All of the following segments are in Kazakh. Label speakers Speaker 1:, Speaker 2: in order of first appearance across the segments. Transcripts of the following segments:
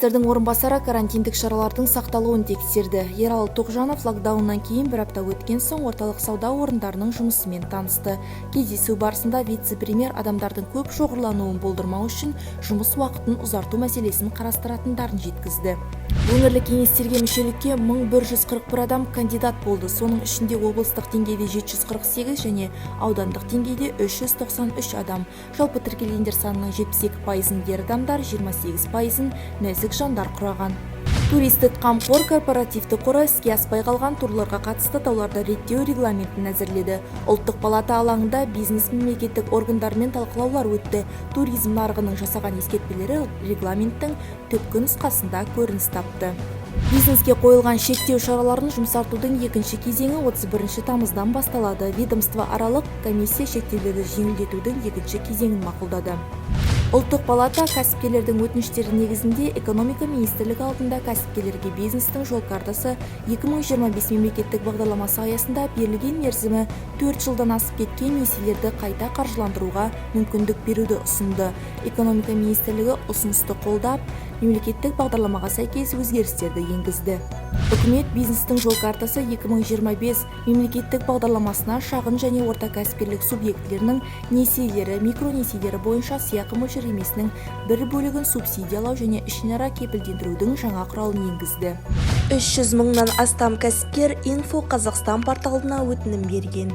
Speaker 1: министрдің орынбасары карантиндік шаралардың сақталуын тексерді. Ералы Тоғжанов локдауннан кейін бір апта өткен соң орталық сауда орындарының жұмысымен танысты. Кездесу барысында вице-премьер адамдардың көп шоғырлануын болдырмау үшін жұмыс уақытын ұзарту мәселесін қарастыратындарын жеткізді. Өңірлік кеңестерге мүшелікке 1141 адам кандидат болды. Соның ішінде облыстық деңгейде 748 және аудандық деңгейде 393 адам. Жалпы тіркелгендер санының 72%-ын ер адамдар, 28%-ын нәзік жандар құраған. Туристік қамқор корпоративті қоры іске аспай қалған турларға қатысты дауларды реттеу регламентін әзірледі. Ұлттық палата алаңында бизнес мемлекеттік органдармен талқылаулар өтті. Туризм нарығының жасаған ескертпелері регламенттің түпкі нұсқасында көрініс тапты. Бизнеске қойылған шектеу шараларын жұмсартудың екінші кезеңі 31 тамыздан басталады. Ведомство аралық комиссия шектеулерді жеңілдетудің екінші кезеңін мақұлдады. Ұлттық палата кәсіпкерлердің өтініштері негізінде экономика министрлігі алдында кәсіпкерлерге бизнестің жол картасы 2025 мемлекеттік бағдарламасы аясында берілген мерзімі 4 жылдан асып кеткен несиелерді қайта қаржыландыруға мүмкіндік беруді ұсынды. Экономика министрлігі ұсынысты қолдап, мемлекеттік бағдарламаға сәйкес өзгерістерді енгізді. Үкімет бизнестің жол картасы 2025 мемлекеттік бағдарламасына шағын және орта кәсіпкерлік субъектілерінің несиелері, микронесиелері бойынша сыйақы мөлшерлемесінің бір бөлігін субсидиялау және ішінара кепілдендірудің жаңа құралын енгізді. 300 мыңнан астам кәсіпкер Инфо Қазақстан порталына өтінім берген.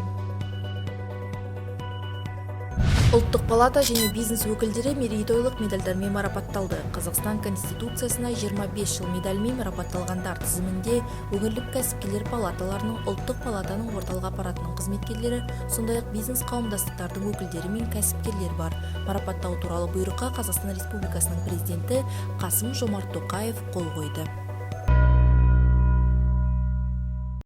Speaker 1: Ұлттық палата және бизнес өкілдері мерейтойлық медальдармен марапатталды. Қазақстан Конституциясына 25 жыл медальмен марапатталғандар тізімінде өңірлік кәсіпкерлер палаталарының, ұлттық палатаның орталық аппаратының қызметкерлері, сондай-ақ бизнес қауымдастықтардың өкілдері мен кәсіпкерлер бар. Марапаттау туралы бұйрыққа Қазақстан Республикасының президенті Қасым Жомарт Тоқаев қол қойды.